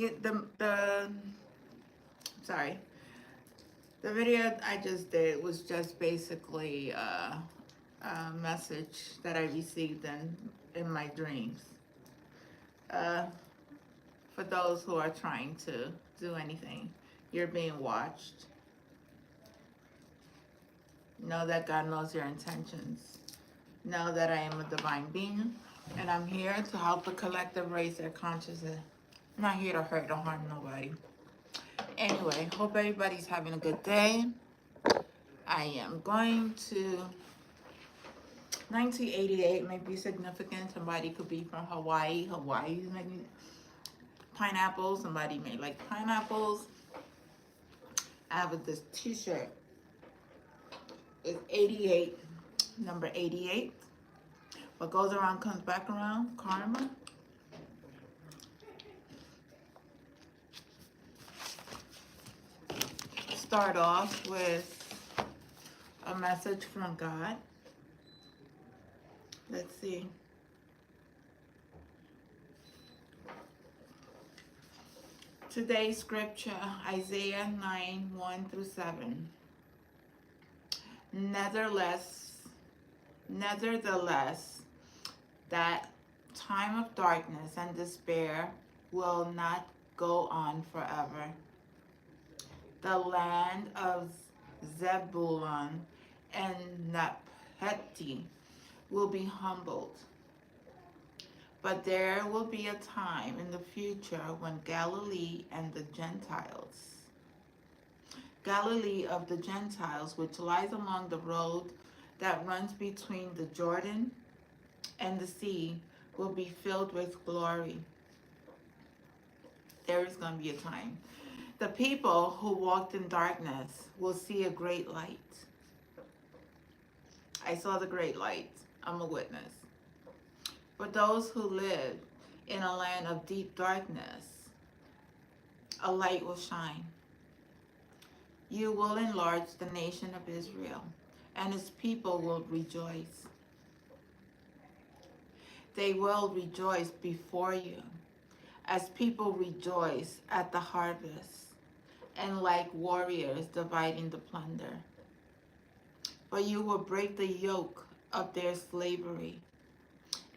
the sorry, the video I just did was just basically a message that I received in my dreams. Uh, for those who are trying to do anything, you're being watched. Know that God knows your intentions. Know that I am a divine being, and I'm here to help the collective raise their consciousness. I'm not here to hurt or harm nobody. Anyway, hope everybody's having a good day. I am going to 1988 may be significant. Somebody could be from Hawaii. Hawaii's making pineapples. Somebody may like pineapples. I have this t-shirt. It's 88, number 88. What goes around comes back around. Karma. Start off with a message from God. Let's see. Today's scripture, Isaiah 9, 1 through 7. Nevertheless, that time of darkness and despair will not go on forever. The land of Zebulun and Naphtali will be humbled. But there will be a time in the future when Galilee of the Gentiles, which lies along the road that runs between the Jordan and the sea, will be filled with glory. There is going to be a time. The people who walked in darkness will see a great light. I saw the great light. I'm a witness. For those who live in a land of deep darkness, a light will shine. You will enlarge the nation of Israel, and its people will rejoice. They will rejoice before you, as people rejoice at the harvest, and like warriors dividing the plunder. For you will break the yoke of their slavery,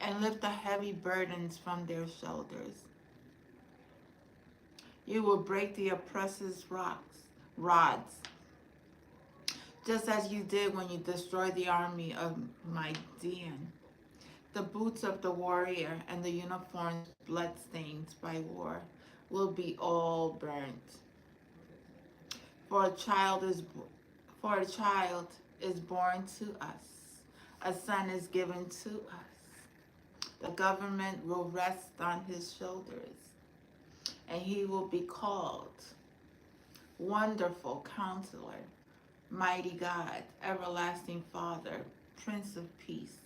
and lift the heavy burdens from their shoulders. You will break the oppressor's rods, just as you did when you destroyed the army of Midian. The boots of the warrior and the uniforms bloodstained by war will be all burnt. For a child is born to us, a son is given to us. The government will rest on his shoulders, and he will be called Wonderful Counselor, Mighty God, Everlasting Father, Prince of Peace.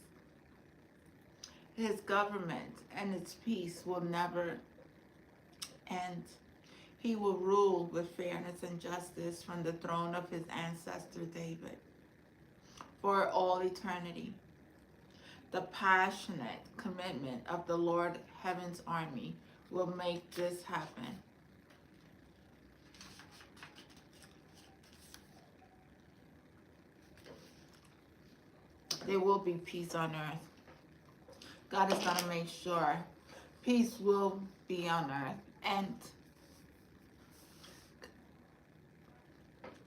His government and its peace will never end. He will rule with fairness and justice from the throne of his ancestor David for all eternity. The passionate commitment of the Lord Heaven's army will make this happen. There will be peace on earth. God is going to make sure peace will be on earth. And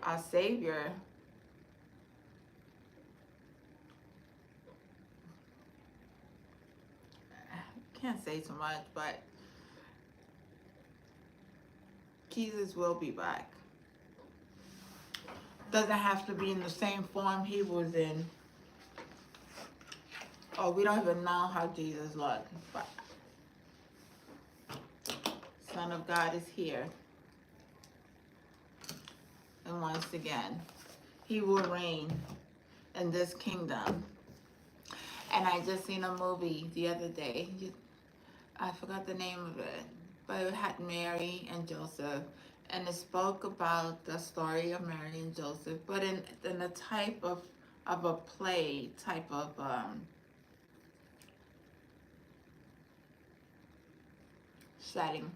our Savior, I can't say too much, but Jesus will be back. Doesn't have to be in the same form he was in. Oh, we don't even know how Jesus looked, but Son of God is here. And once again, he will reign in this kingdom. And I just seen a movie the other day. I forgot the name of it, but it had Mary and Joseph, and it spoke about the story of Mary and Joseph, but in a type of a play type of setting.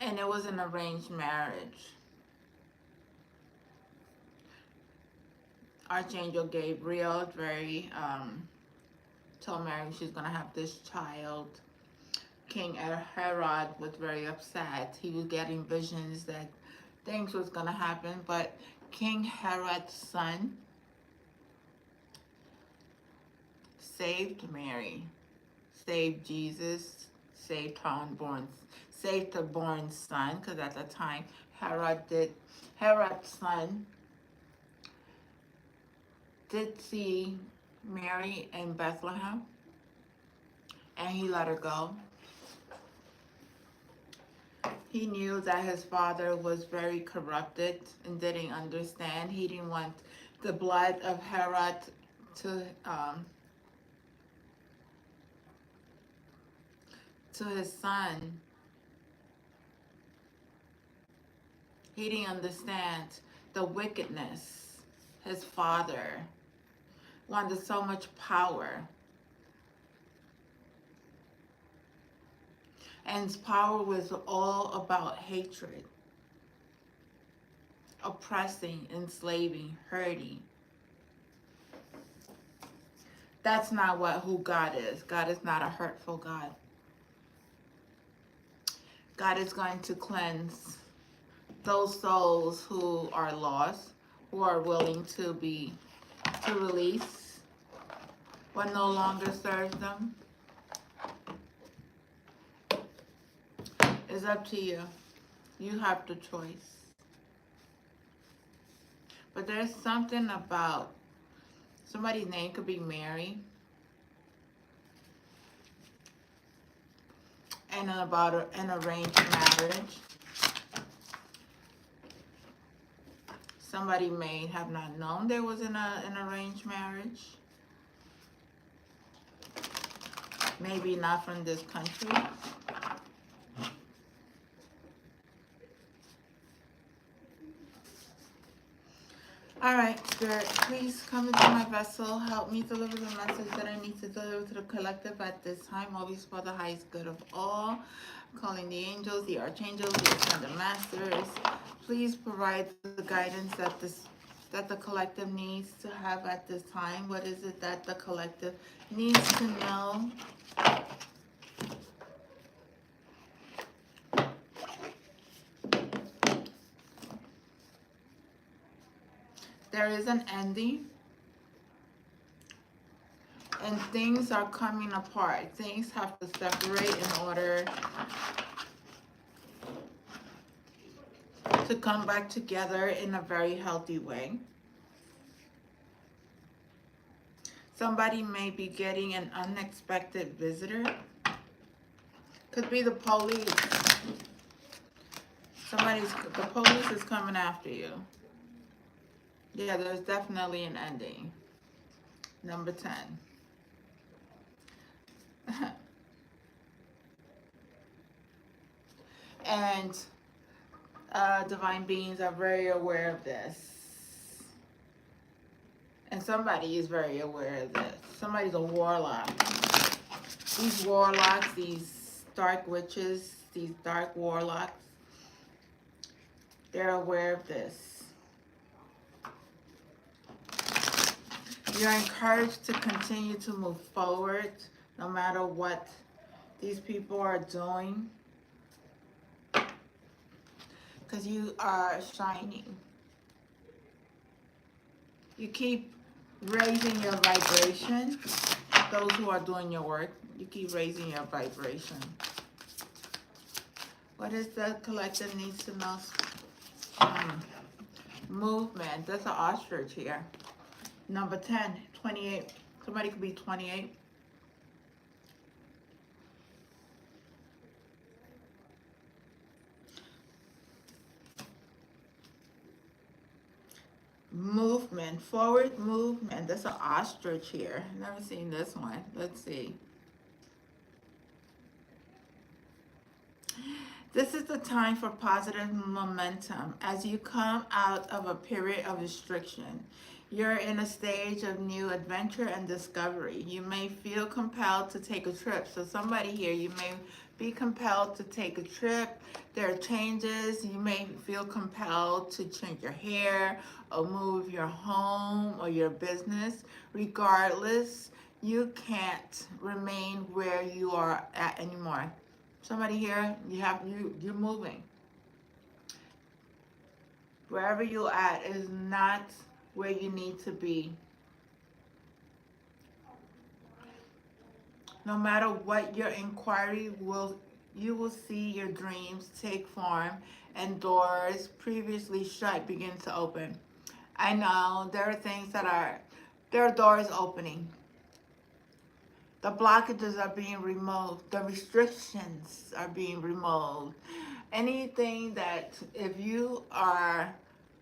And it was an arranged marriage. Archangel Gabriel told Mary she's gonna have this child. King Herod was very upset. He was getting visions that things was gonna happen, but King Herod's son saved Mary, saved Jesus, saved the born son, because at the time Herod's son did see Mary in Bethlehem, and he let her go. He knew that his father was very corrupted and didn't understand. He didn't want the blood of Herod to his son. He didn't understand the wickedness. His father wanted so much power. And his power was all about hatred, oppressing, enslaving, hurting. That's not who God is. God is not a hurtful God. God is going to cleanse those souls who are lost, who are willing to release what no longer serves them. It's up to you. You have the choice. But there's something about somebody's name could be Mary, and about an arranged marriage. Somebody may have not known there was an arranged marriage. Maybe not from this country. All right, Spirit, please come into my vessel. Help me deliver the message that I need to deliver to the collective at this time, always for the highest good of all. I'm calling the angels, the archangels, the ascended masters. Please provide the guidance that the collective needs to have at this time. What is it that the collective needs to know? There is an ending, and things are coming apart. Things have to separate in order to come back together in a very healthy way. Somebody may be getting an unexpected visitor. Could be the police. The police is coming after you. Yeah, there's definitely an ending. Number 10. And divine beings are very aware of this. And somebody is very aware of this. Somebody's a warlock. These warlocks, these dark witches, these dark warlocks, they're aware of this. You're encouraged to continue to move forward no matter what these people are doing, because you are shining. You keep raising your vibration. Those who are doing your work, you keep raising your vibration. What is the collective needs to know? Movement. That's an ostrich here. Number 10, 28. Somebody could be 28. Movement, forward movement. That's an ostrich here. Never seen this one. Let's see. This is the time for positive momentum as you come out of a period of restriction. You're in a stage of new adventure and discovery. You may feel compelled to take a trip. So somebody here, you may be compelled to take a trip. There are changes. You may feel compelled to change your hair or move your home or your business. Regardless, you can't remain where you are at anymore. Somebody here, you're moving. Wherever you're at is not where you need to be. No matter what your inquiry will, you will see your dreams take form and doors previously shut begin to open. I know there are things there are doors opening. The blockages are being removed. The restrictions are being removed. Anything that, if you are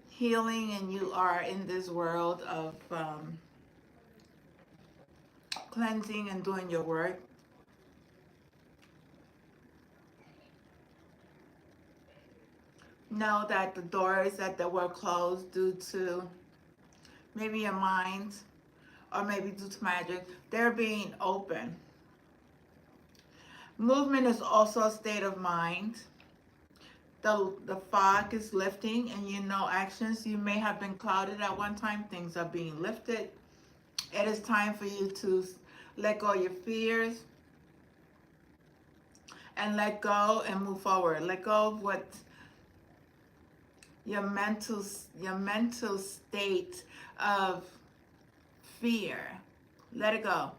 healing and you are in this world of cleansing and doing your work, know that the doors that were closed due to maybe your mind or maybe due to magic, they're being open. Movement is also a state of mind. The fog is lifting, and you know actions you may have been clouded at one time, things are being lifted. It is time for you to let go of your fears and let go and move forward. Let go of what your mental state of fear. Let it go.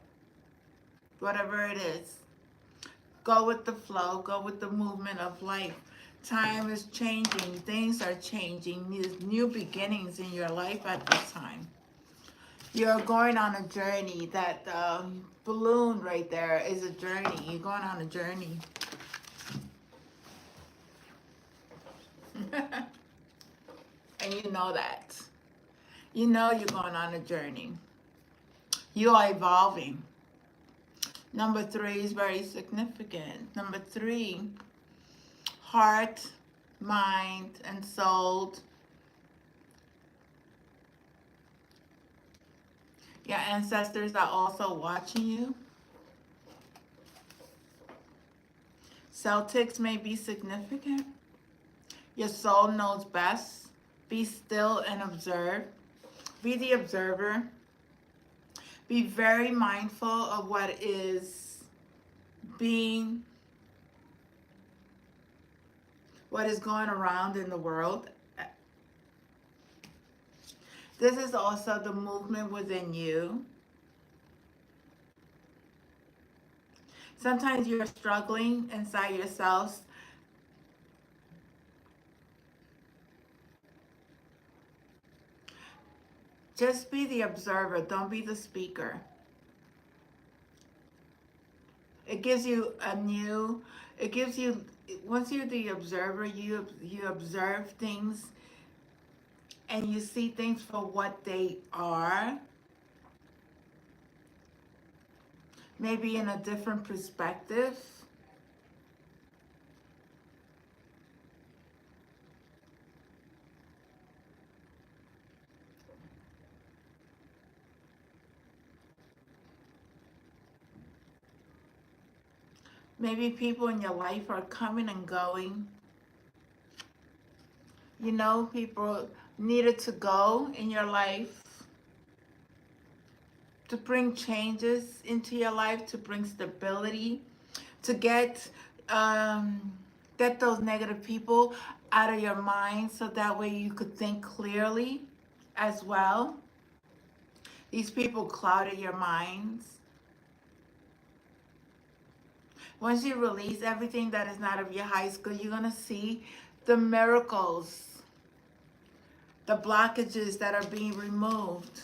Whatever it is. Go with the flow. Go with the movement of life. Time is changing. Things are changing. There's new beginnings in your life at this time. You're going on a journey. That balloon right there is a journey. You're going on a journey. And you know that. You know you're going on a journey. You are evolving. Number 3 is very significant. Number 3, heart, mind, and soul. Your ancestors are also watching you. Celtics may be significant. Your soul knows best. Be still and observe. Be the observer. Be very mindful of what is going around in the world. This is also the movement within you. Sometimes you're struggling inside yourself. Just be the observer. Don't be the speaker. It gives you once you're the observer, you observe things and you see things for what they are. Maybe in a different perspective. Maybe people in your life are coming and going. You know, people needed to go in your life to bring changes into your life, to bring stability, to get those negative people out of your mind so that way you could think clearly as well. These people clouded your minds. Once you release everything that is not of your high school, you're going to see the miracles, the blockages that are being removed.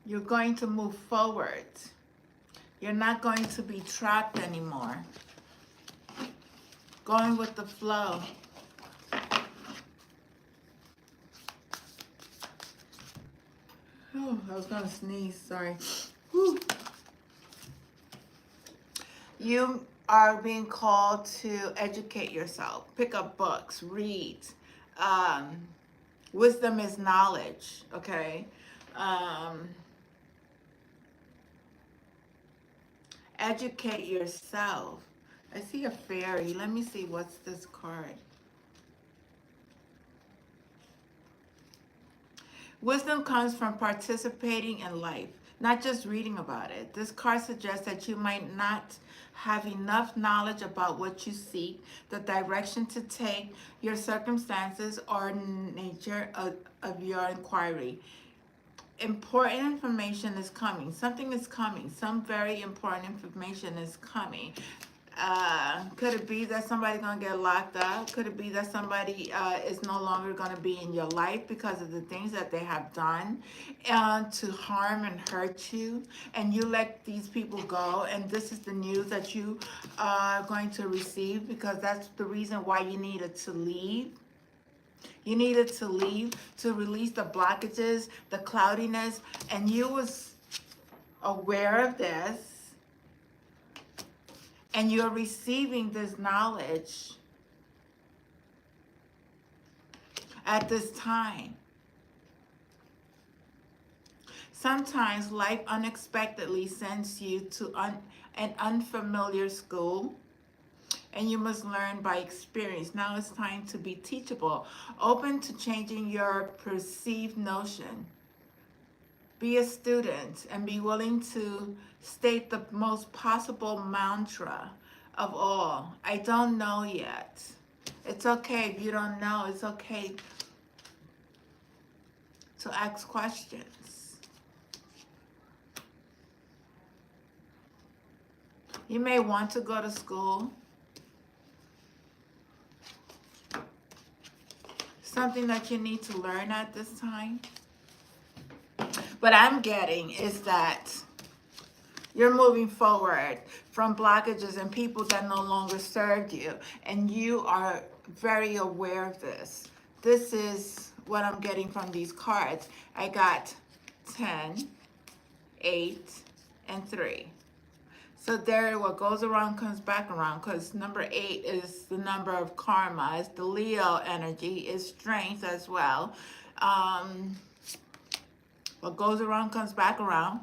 You're going to move forward. You're not going to be trapped anymore. Going with the flow. Oh, I was going to sneeze, sorry. Whew. You are being called to educate yourself. Pick up books, read, Wisdom is knowledge, okay? Um, Educate yourself. I see a fairy. Let me see, what's this card? Wisdom comes from participating in life, not just reading about it. This card suggests that you might not have enough knowledge about what you seek, the direction to take, your circumstances, or nature of your inquiry. Important information is coming. Something is coming. Some very important information is coming. Could it be that somebody's gonna get locked up? Could it be that somebody is no longer gonna be in your life because of the things that they have done to harm and hurt you? And you let these people go, and this is the news that you are going to receive because that's the reason why you needed to leave. You needed to leave to release the blockages, the cloudiness, and you was aware of this, and you're receiving this knowledge at this time. Sometimes life unexpectedly sends you to an unfamiliar school, and you must learn by experience. Now it's time to be teachable, open to changing your perceived notion. Be a student and be willing to state the most possible mantra of all. I don't know yet. It's okay if you don't know. It's okay to ask questions. You may want to go to school. Something that you need to learn at this time. What I'm getting is that you're moving forward from blockages and people that no longer served you. And you are very aware of this. This is what I'm getting from these cards. I got 10, 8, and 3. So there, what goes around comes back around, because number 8 is the number of karma. It's the Leo energy. It's strength as well. What goes around comes back around.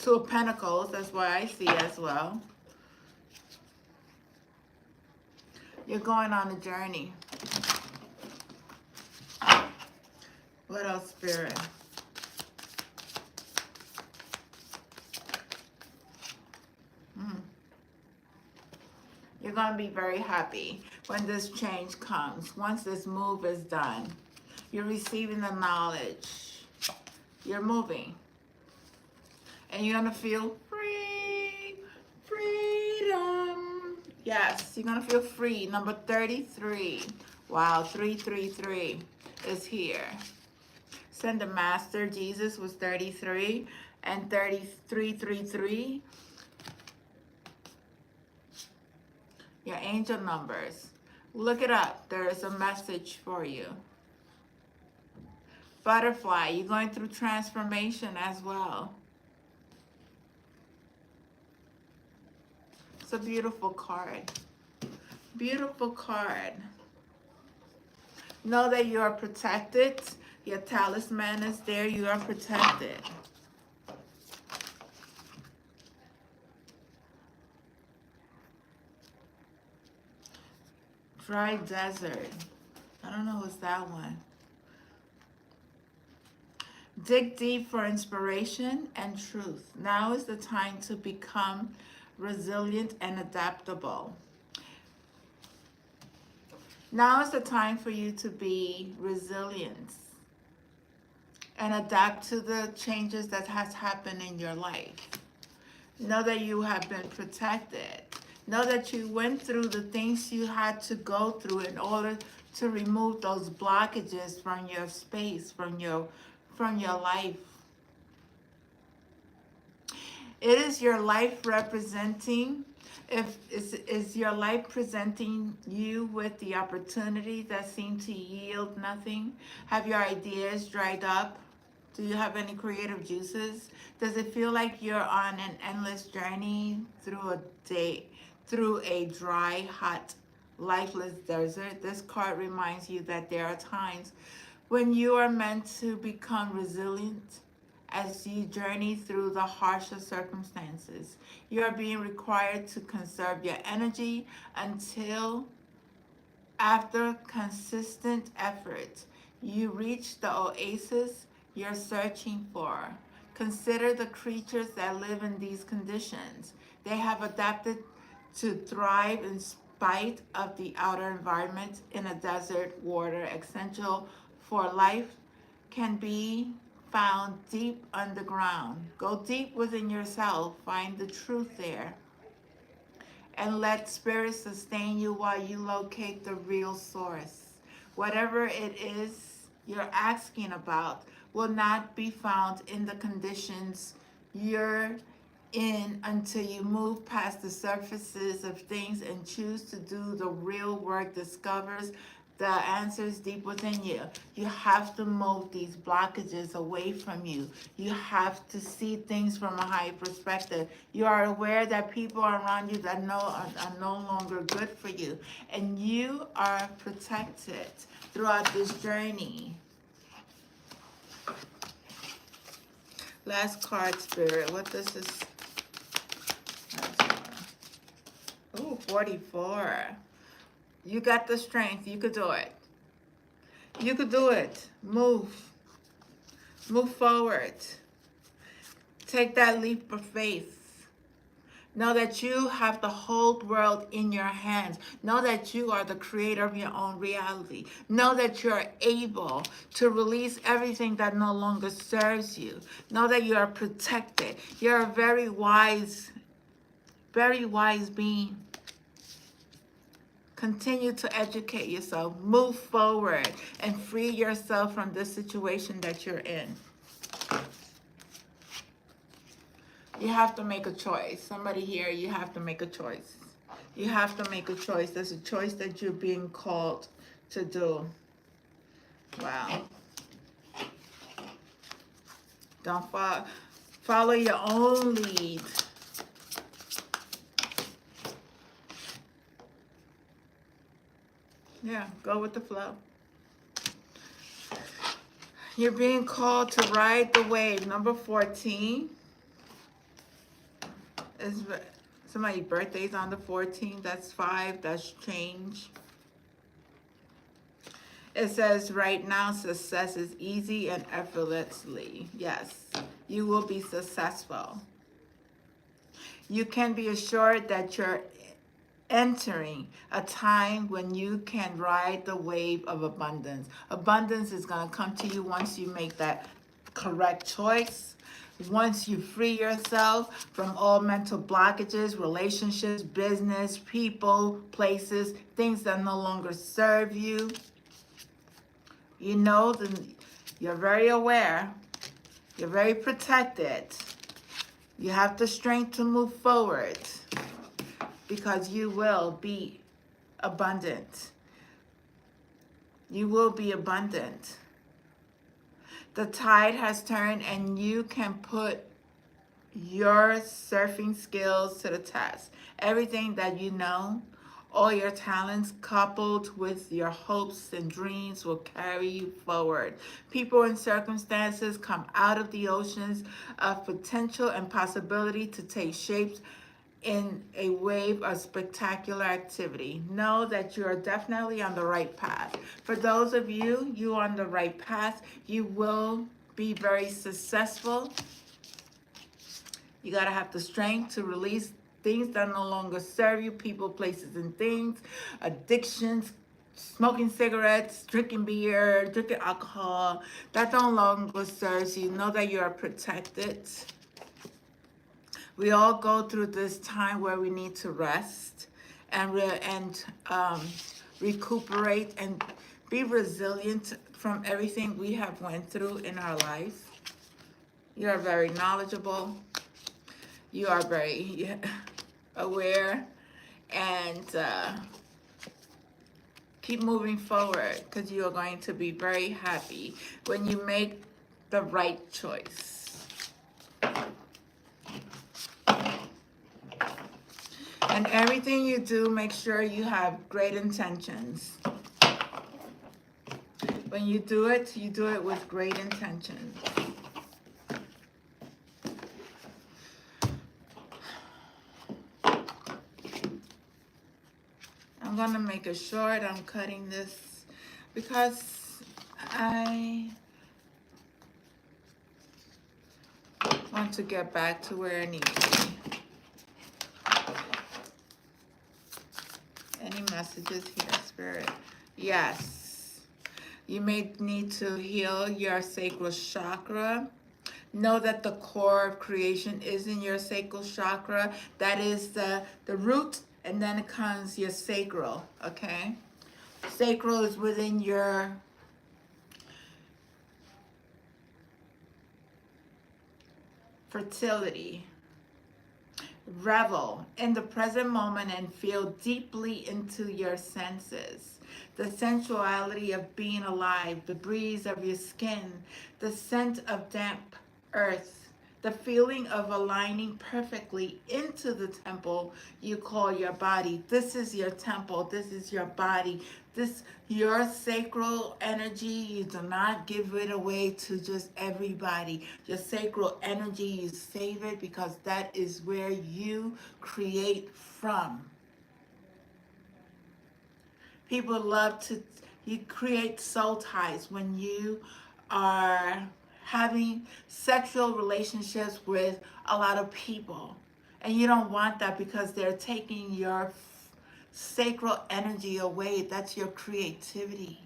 2 of Pentacles, that's what I see as well. You're going on a journey. What else, Spirit? You're going to be very happy when this change comes. Once this move is done, you're receiving the knowledge. You're moving. And you're going to feel free. Freedom. Yes, you're going to feel free. Number 33. Wow, 333 is here. Send the Master. Jesus was 33 and 3333. Your angel numbers. Look it up. There is a message for you. Butterfly, you're going through transformation as well. It's a beautiful card. Beautiful card. Know that you are protected. Your talisman is there. You are protected. Dry desert. I don't know what's that one. Dig deep for inspiration and truth. Now is the time to become resilient and adaptable. Now is the time for you to be resilient and adapt to the changes that has happened in your life. Know that you have been protected. Know that you went through the things you had to go through in order to remove those blockages from your space, from your life. It is your life representing, is your life presenting you with the opportunities that seem to yield nothing? Have your ideas dried up? Do you have any creative juices? Does it feel like you're on an endless journey through a dry, hot, lifeless desert? This card reminds you that there are times when you are meant to become resilient as you journey through the harsher circumstances. You are being required to conserve your energy until, after consistent effort, you reach the oasis you're searching for. Consider the creatures that live in these conditions. They have adapted to thrive in spite of the outer environment in a desert. Water, essential for life, can be found deep underground. Go deep within yourself, find the truth there, and let spirit sustain you while you locate the real source. Whatever it is you're asking about will not be found in the conditions you're in until you move past the surfaces of things and choose to do the real work. Discovers the answers deep within you. You have to move these blockages away from you. You have to see things from a higher perspective. You are aware that people around you that are no longer good for you, and you are protected throughout this journey. Last card, Spirit. What does this? Oh, 44. You got the strength. You could do it. You could do it. Move. Move forward. Take that leap of faith. Know that you have the whole world in your hands. Know that you are the creator of your own reality. Know that you're able to release everything that no longer serves you. Know that you are protected. You're a very wise being. Continue to educate yourself. Move forward and free yourself from this situation that you're in. You have to make a choice. Somebody here, you have to make a choice. You have to make a choice. There's a choice that you're being called to do. Wow. Don't follow your own lead. Yeah, go with the flow. You're being called to ride the wave. Number 14. Is somebody's birthday's on the 14th. That's 5. That's change. It says right now success is easy and effortlessly. Yes, you will be successful. You can be assured that you're entering a time when you can ride the wave of abundance. Abundance is going to come to you once you make that correct choice. Once you free yourself from all mental blockages, relationships, business, people, places, things that no longer serve you. You know, you're very aware. You're very protected. You have the strength to move forward because you will be abundant. You will be abundant. The tide has turned and you can put your surfing skills to the test. Everything that you know, all your talents coupled with your hopes and dreams will carry you forward. People and circumstances come out of the oceans of potential and possibility to take shapes in a wave of spectacular activity. Know that you are definitely on the right path. For those of you, you're on the right path. You will be very successful. You got to have the strength to release things that no longer serve you, people, places, and things, addictions, smoking cigarettes, drinking beer, drinking alcohol, that no longer serves you. Know that you are protected. We all go through this time where we need to rest and recuperate and be resilient from everything we have went through in our life. You are very knowledgeable. You are very aware, and keep moving forward because you are going to be very happy when you make the right choice. And everything you do, make sure you have great intentions. When you do it with great intention. I'm gonna make it short. I'm cutting this because I want to get back to where I need to be. Any messages here, Spirit? Yes. You may need to heal your sacral chakra. Know that the core of creation is in your sacral chakra. That is the root, and then it comes your sacral, okay? Sacral is within your fertility. Revel in the present moment and feel deeply into your senses. The sensuality of being alive, the breeze of your skin, the scent of damp earth, the feeling of aligning perfectly into the temple you call your body. This is your temple. This is your body. This, your sacral energy, you do not give it away to just everybody. Your sacral energy, you save it because that is where you create from. People love to, you create soul ties when you are having sexual relationships with a lot of people. And you don't want that because they're taking your sacral energy away. That's your creativity.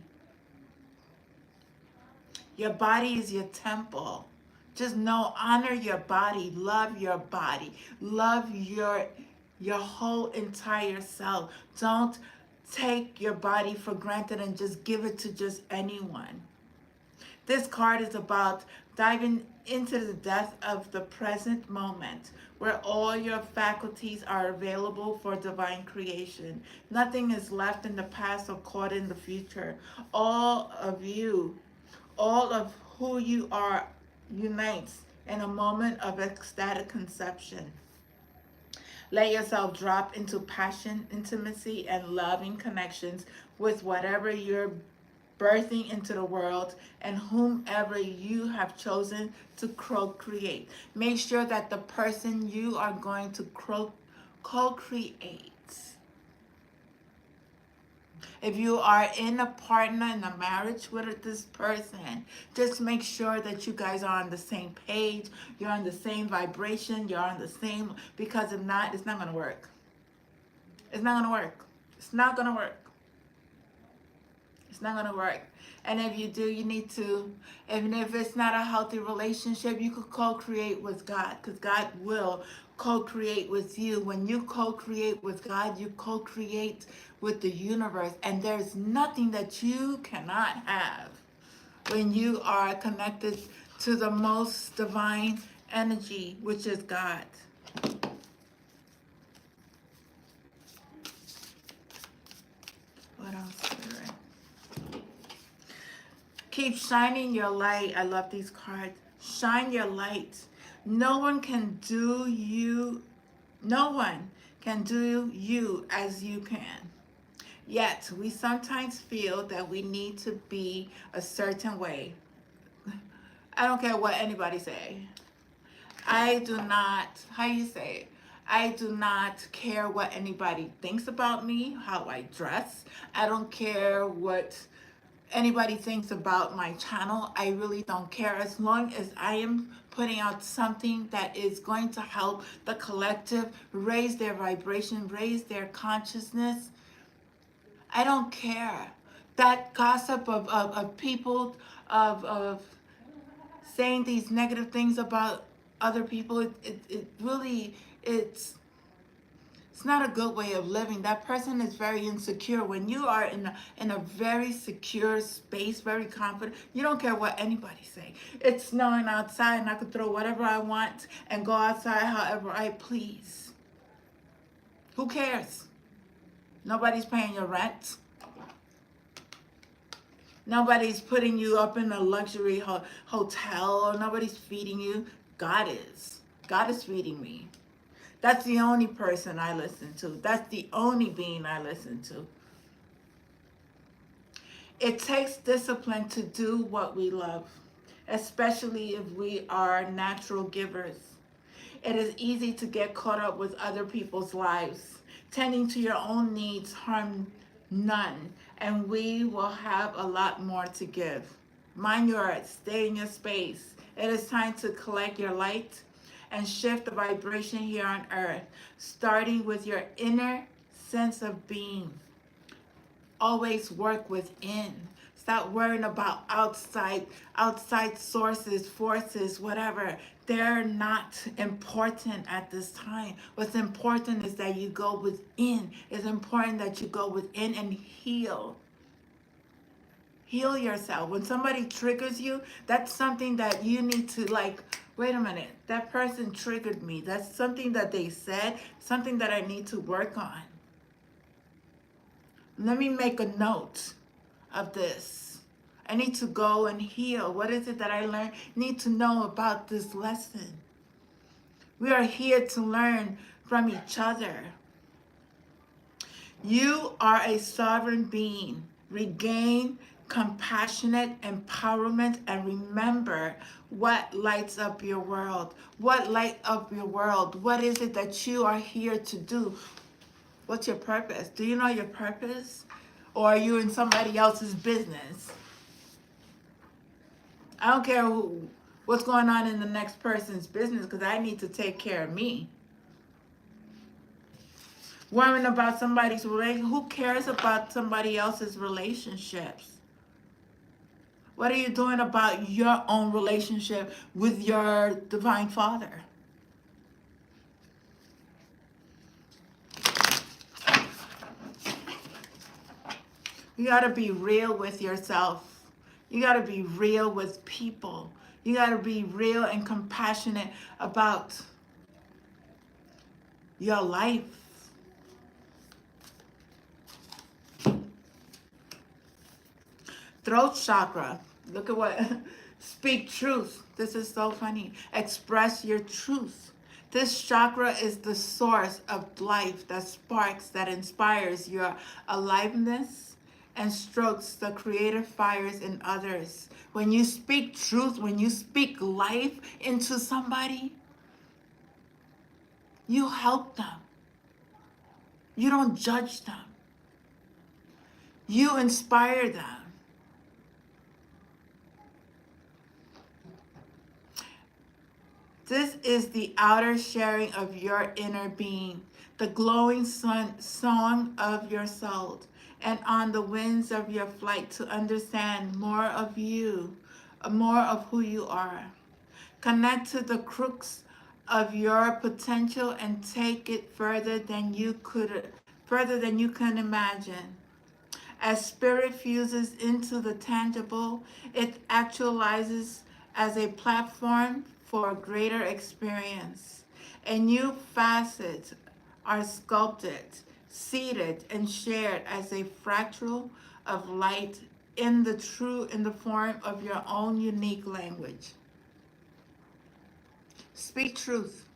Your body is your temple. Just know, honor your body, love your body, love your whole entire self. Don't take your body for granted and just give it to just anyone. This card is about diving into the depth of the present moment where all your faculties are available for divine creation. Nothing is left in the past or caught in the future. All of you, all of who you are unites in a moment of ecstatic conception. Let yourself drop into passion, intimacy, and loving connections with whatever you're birthing into the world and whomever you have chosen to co-create. Make sure that the person you are going to co-create, if you are in a partner, in a marriage with this person, just make sure that you guys are on the same page, you're on the same vibration, you're on the same, because if not, it's not going to work. It's not going to work. It's not going to work. It's not going to work. And if you do, you need to, even if it's not a healthy relationship, you could co-create with God, because God will co-create with you. When you co-create with God, you co-create with the universe. And there's nothing that you cannot have when you are connected to the most divine energy, which is God. What else, Spirit? Keep shining your light. I love these cards. Shine your light. No one can do you as you can. Yet, we sometimes feel that we need to be a certain way. I don't care what anybody say. I do not, how you say it? I do not care what anybody thinks about me, how I dress. I don't care what anybody thinks about my channel. I really don't care, as long as I am putting out something that is going to help the collective raise their vibration, raise their consciousness. I don't care. That gossip of people, of saying these negative things about other people, it really, it's not a good way of living. That person is very insecure. When you are in a very secure space, very confident, you don't care what anybody say. It's snowing outside and I could throw whatever I want and go outside however I please. Who cares? Nobody's paying your rent. Nobody's putting you up in a luxury hotel. Nobody's feeding you. God is. God is feeding me. That's the only person I listen to. That's the only being I listen to. It takes discipline to do what we love, especially if we are natural givers. It is easy to get caught up with other people's lives. Tending to your own needs harm none, and we will have a lot more to give. Mind yours, stay in your space. It is time to collect your light and shift the vibration here on earth, starting with your inner sense of being. Always work within. Stop worrying about outside sources, forces, whatever. They're not important at this time. What's important is that you go within. It's important that you go within and heal. Heal yourself. When somebody triggers you, that's something that you need to, like, wait a minute, that person triggered me. That's something that they said, something that I need to work on. Let me make a note of this. I need to go and heal. What is it that I learned? Need to know about this lesson. We are here to learn from each other. You are a sovereign being. Regain compassionate empowerment and remember what lights up your world. What lights up your world? What is it that you are here to do? What's your purpose? Do you know your purpose? Or are you in somebody else's business? I don't care what's going on in the next person's business because I need to take care of me. Worrying about somebody's relationship. Who cares about somebody else's relationships? What are you doing about your own relationship with your Divine Father? You got to be real with yourself. You got to be real with people. You got to be real and compassionate about your life. Throat chakra. Look at what. Speak truth. This is so funny. Express your truth. This chakra is the source of life that sparks, that inspires your aliveness and strokes the creative fires in others. When you speak truth, when you speak life into somebody, you help them. You don't judge them. You inspire them. This is the outer sharing of your inner being, the glowing song of your soul, and on the winds of your flight to understand more of you, more of who you are. Connect to the crux of your potential and take it further than you can imagine. As spirit fuses into the tangible, it actualizes as a platform for a greater experience. A new facets are sculpted, seeded, and shared as a fractal of light in the form of your own unique language. Speak truth.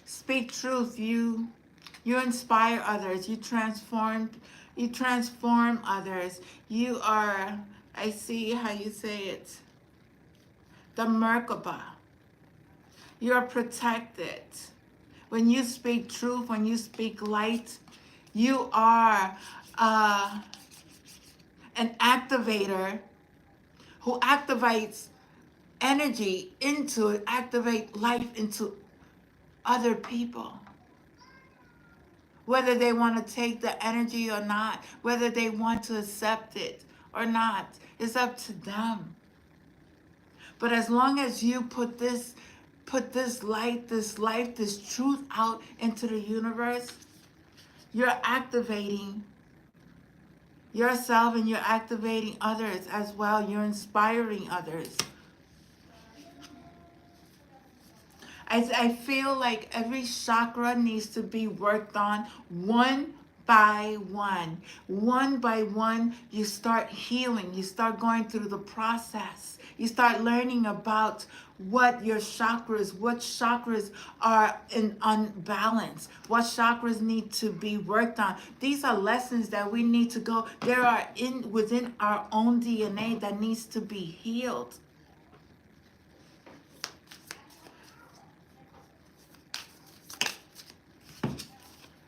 Speak truth. You inspire others. You transform others. You are, I see how you say it, the Merkaba. You are protected. When you speak truth, when you speak light, you are an activator who activates energy activate life into other people. Whether they want to take the energy or not, whether they want to accept it or not, it's up to them. But as long as you put this light, this life, this truth out into the universe, you're activating yourself and you're activating others as well. You're inspiring others. I feel like every chakra needs to be worked on one by one. One by one, you start healing. You start going through the process. You start learning about what what chakras are in unbalance, what chakras need to be worked on. These are lessons that we need to go. There are within our own DNA that needs to be healed.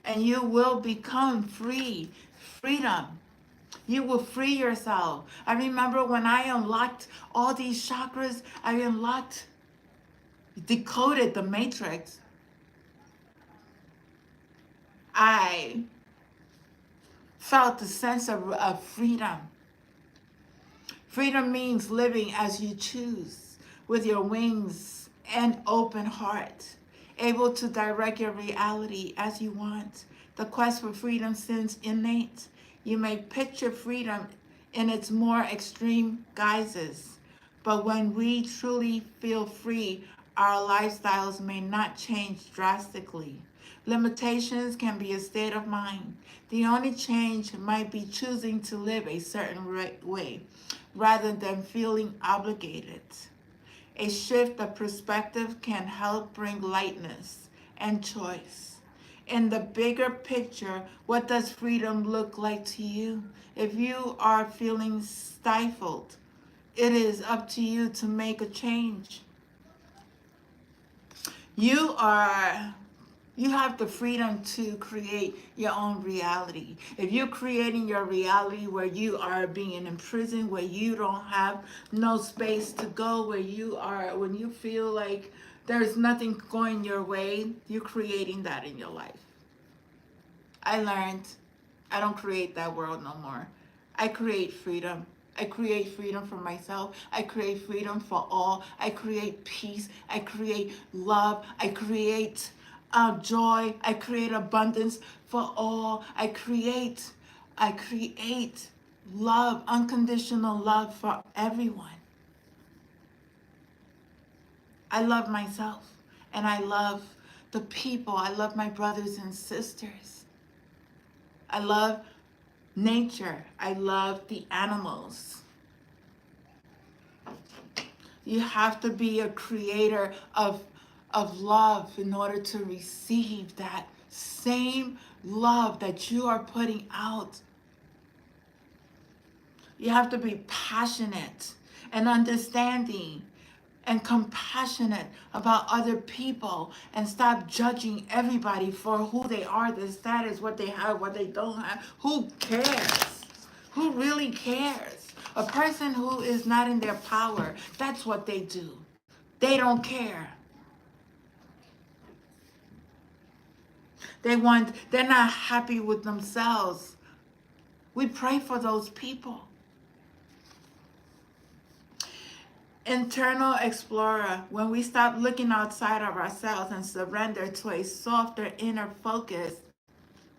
And you will become free. Freedom. You will free yourself. I remember when I unlocked all these chakras, I decoded the matrix. I felt the sense of freedom. Freedom means living as you choose, with your wings and open heart, able to direct your reality as you want. The quest for freedom seems innate. You may picture freedom in its more extreme guises, but when we truly feel free, our lifestyles may not change drastically. Limitations can be a state of mind. The only change might be choosing to live a certain way rather than feeling obligated. A shift of perspective can help bring lightness and choice. In the bigger picture, what does freedom look like to you? If you are feeling stifled, it is up to you to make a change. You have the freedom to create your own reality. If you're creating your reality where you are being imprisoned, where you don't have no space to go, when you feel like there's nothing going your way, you're creating that in your life. I learned I don't create that world no more. I create freedom. I create freedom for myself. I create freedom for all. I create peace. I create love. I create joy. I create abundance for all. I create love, unconditional love for everyone. I love myself and I love the people. I love my brothers and sisters. I love nature. I love the animals. You have to be a creator of love in order to receive that same love that you are putting out. You have to be passionate and understanding and compassionate about other people and stop judging everybody for who they are, their status, what they have, what they don't have. Who cares? Who really cares? A person who is not in their power, that's what they do. They don't care. They're not happy with themselves. We pray for those people. Internal explorer, when we stop looking outside of ourselves and surrender to a softer inner focus,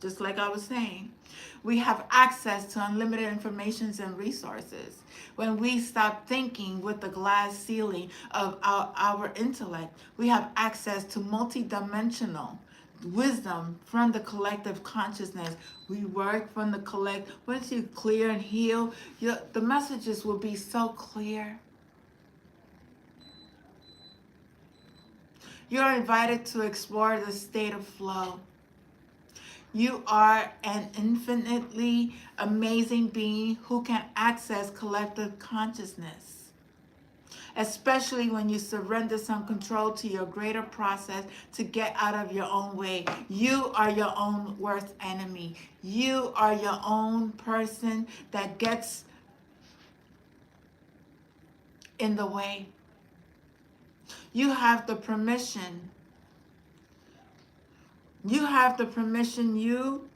just like I was saying, we have access to unlimited informations and resources. When we stop thinking with the glass ceiling of our intellect, we have access to multidimensional wisdom from the collective consciousness. We work from the collective. Once you clear and heal, the messages will be so clear. You're invited to explore the state of flow. You are an infinitely amazing being who can access collective consciousness, especially when you surrender some control to your greater process to get out of your own way. You are your own worst enemy. You are your own person that gets in the way. You have the permission. You have the permission you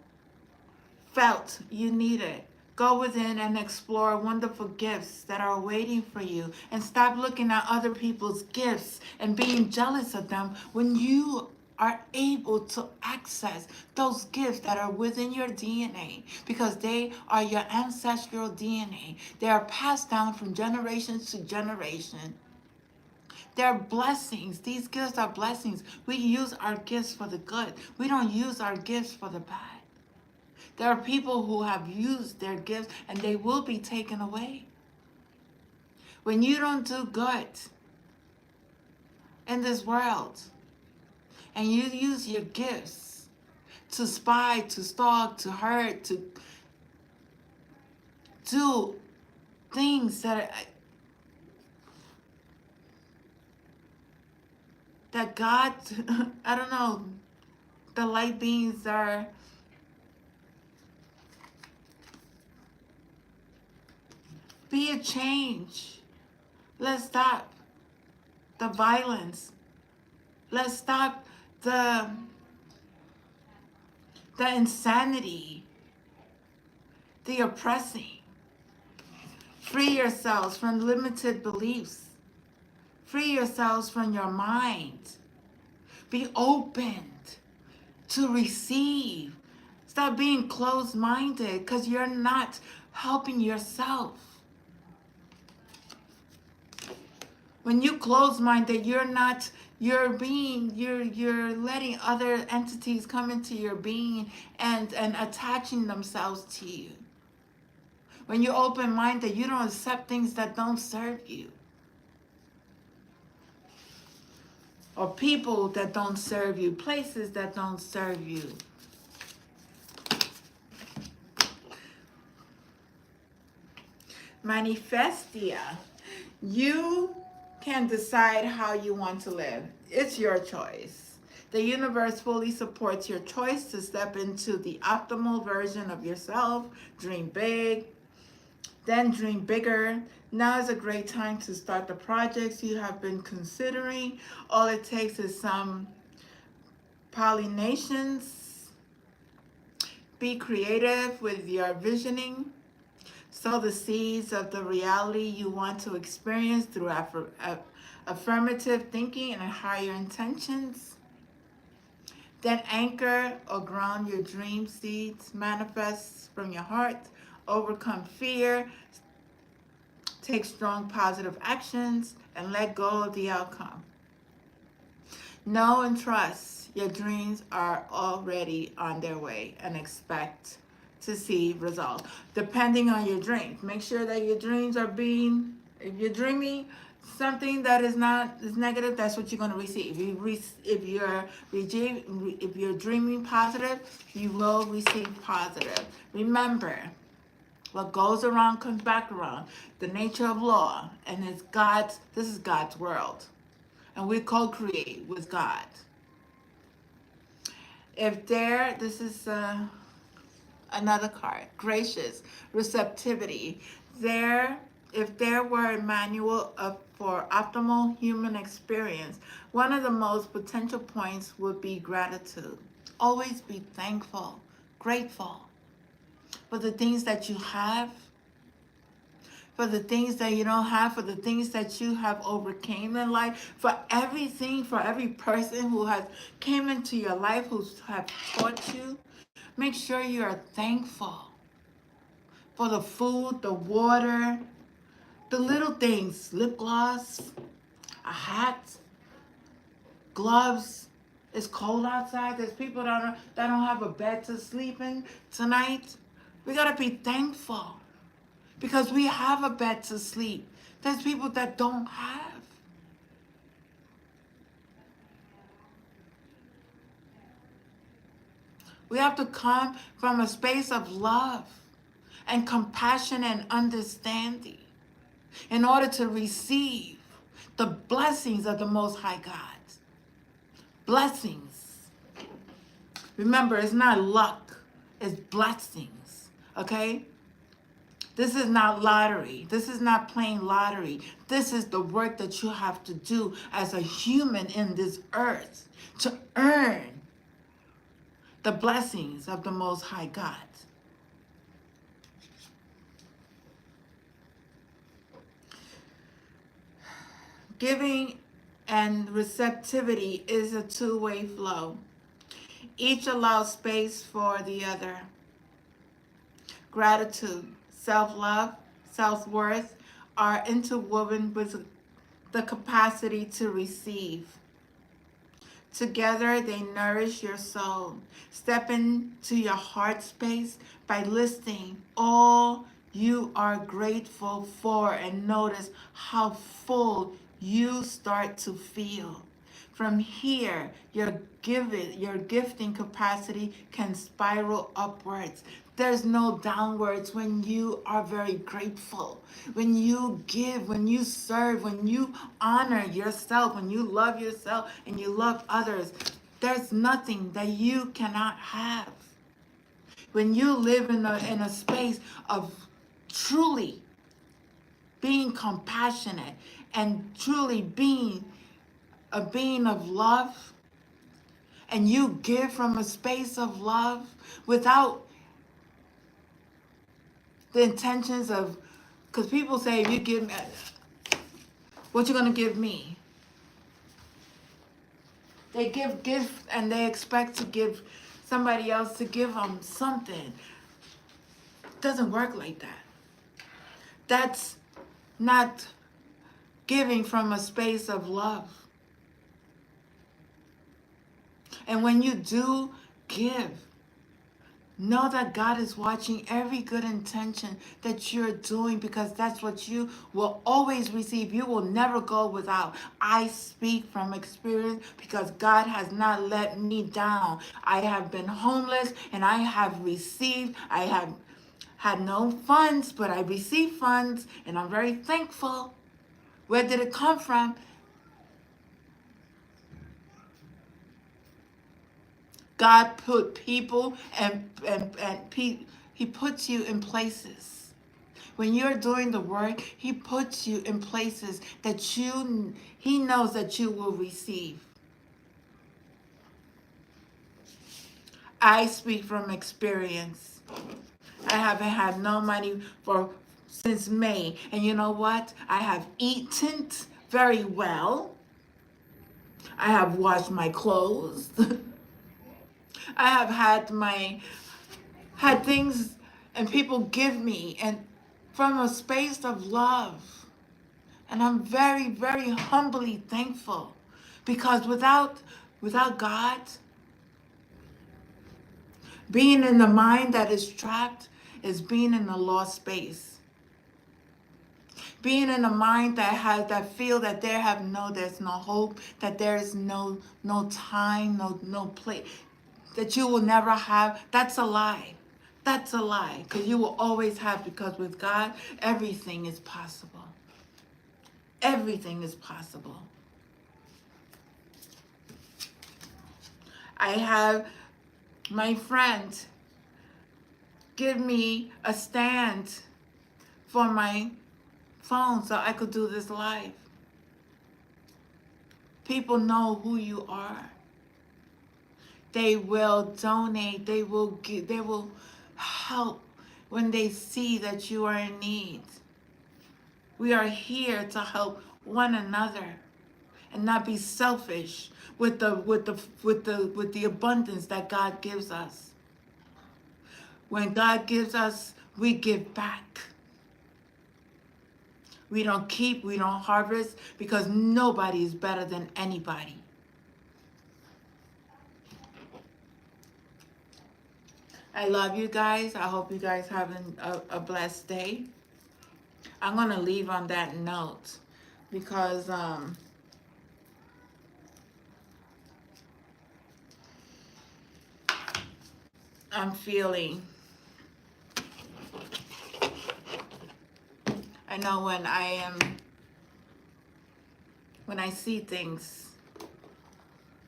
felt you needed. Go within and explore wonderful gifts that are waiting for you. And stop looking at other people's gifts and being jealous of them when you are able to access those gifts that are within your DNA, because they are your ancestral DNA. They are passed down from generation to generation. They're blessings. These gifts are blessings. We use our gifts for the good. We don't use our gifts for the bad. There are people who have used their gifts and they will be taken away. When you don't do good in this world and you use your gifts to spy, to stalk, to hurt, to do things that God, I don't know, the light beings are be a change. Let's stop the violence. Let's stop the insanity, the oppressing. Free yourselves from limited beliefs. Free yourselves from your mind. Be open to receive. Stop being closed-minded because you're not helping yourself. When you close-minded, you're letting other entities come into your being and attaching themselves to you. When you're open-minded, you don't accept things that don't serve you. Or people that don't serve you, places that don't serve you. Manifestia. You can decide how you want to live. It's your choice. The universe fully supports your choice to step into the optimal version of yourself. Dream big, then dream bigger. Now is a great time to start the projects you have been considering. All it takes is some pollinations. Be creative with your visioning. Sow the seeds of the reality you want to experience through affirmative thinking and higher intentions. Then anchor or ground your dream seeds. Manifest from your heart. Overcome fear. Take strong positive actions and let go of the outcome. Know and trust your dreams are already on their way and expect to see results. Depending on your dreams, make sure that your dreams are being, if you're dreaming something that is negative, that's what you're going to receive. If you're dreaming positive, you will receive positive. Remember, what goes around comes back around. The nature of law, and this is God's world. And we co-create with God. This is another card, gracious, receptivity. If there were a manual for optimal human experience, one of the most potential points would be gratitude. Always be thankful, grateful for the things that you have, for the things that you don't have, for the things that you have overcame in life, for everything, for every person who has came into your life, who have taught you. Make sure you are thankful for the food, the water, the little things, lip gloss, a hat, gloves. It's cold outside. There's people that don't have a bed to sleep in tonight. We gotta be thankful because we have a bed to sleep. There's people that don't have. We have to come from a space of love and compassion and understanding in order to receive the blessings of the Most High God. Blessings. Remember, it's not luck, it's blessings, okay? This is not lottery. This is not playing lottery. This is the work that you have to do as a human in this earth to earn the blessings of the Most High God. Giving and receptivity is a two-way flow. Each allows space for the other. Gratitude, self-love, self-worth are interwoven with the capacity to receive. Together, they nourish your soul. Step into your heart space by listing all you are grateful for and notice how full you start to feel. From here, your gifting capacity can spiral upwards. There's no downwards when you are very grateful. When you give, when you serve, when you honor yourself, when you love yourself and you love others, there's nothing that you cannot have. When you live in a space of truly being compassionate and truly being a being of love, and you give from a space of love without the intentions of, because people say, if you give me, what you gonna give me? They give and they expect to give somebody else to give them something. It doesn't work like that. That's not giving from a space of love. And when you do give, know that God is watching every good intention that you're doing, because that's what you will always receive. You will never go without. I speak from experience because God has not let me down. I have been homeless and I have received. I have had no funds, but I received funds and I'm very thankful. Where did it come from? God put people he puts you in places. When you're doing the work, he puts you in places that he knows that you will receive. I speak from experience. I haven't had no money since May. And you know what? I have eaten very well. I have washed my clothes. I have had things and people give me, and from a space of love. And I'm very, very humbly thankful, because without God, being in the mind that is trapped is being in a lost space. Being in a mind that feel that there's no hope, that there is no time, no place, that you will never have. That's a lie. That's a lie, because you will always have, because with God, everything is possible. Everything is possible. I have my friend give me a stand for my phone so I could do this live. People know who you are. They will donate, they will give, they will help when they see that you are in need. We are here to help one another and not be selfish with the abundance that God gives us. When God gives us, we give back. We don't keep, we don't harvest, because nobody is better than anybody. I love you guys. I hope you guys having a blessed day. I'm going to leave on that note, because I'm feeling, I know when I see things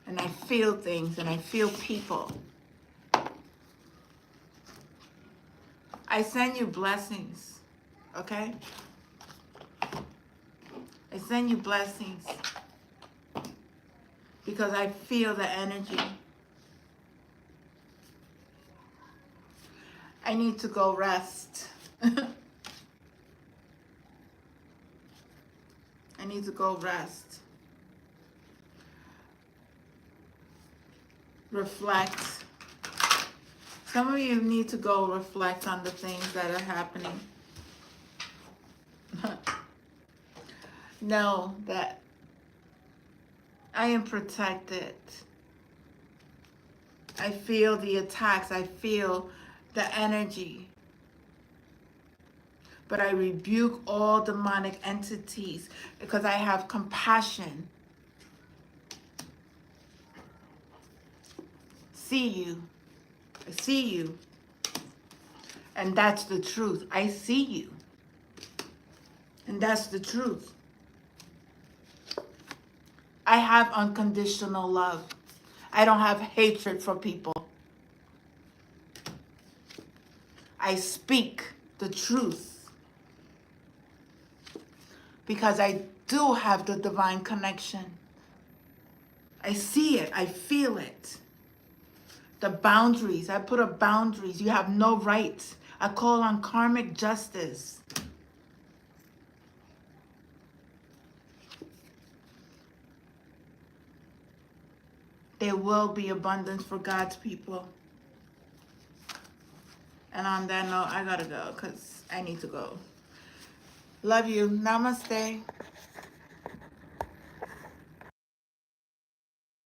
and I feel things and I feel people, I send you blessings, okay? I send you blessings because I feel the energy. I need to go rest. I need to go rest. Reflect. Some of you need to go reflect on the things that are happening. Know that I am protected. I feel the attacks. I feel the energy. But I rebuke all demonic entities because I have compassion. See you. I see you. And that's the truth. I see you. And that's the truth. I have unconditional love. I don't have hatred for people. I speak the truth because I do have the divine connection. I see it. I feel it. The boundaries. I put up boundaries. You have no rights. I call on karmic justice. There will be abundance for God's people. And on that note, I gotta go because I need to go. Love you. Namaste.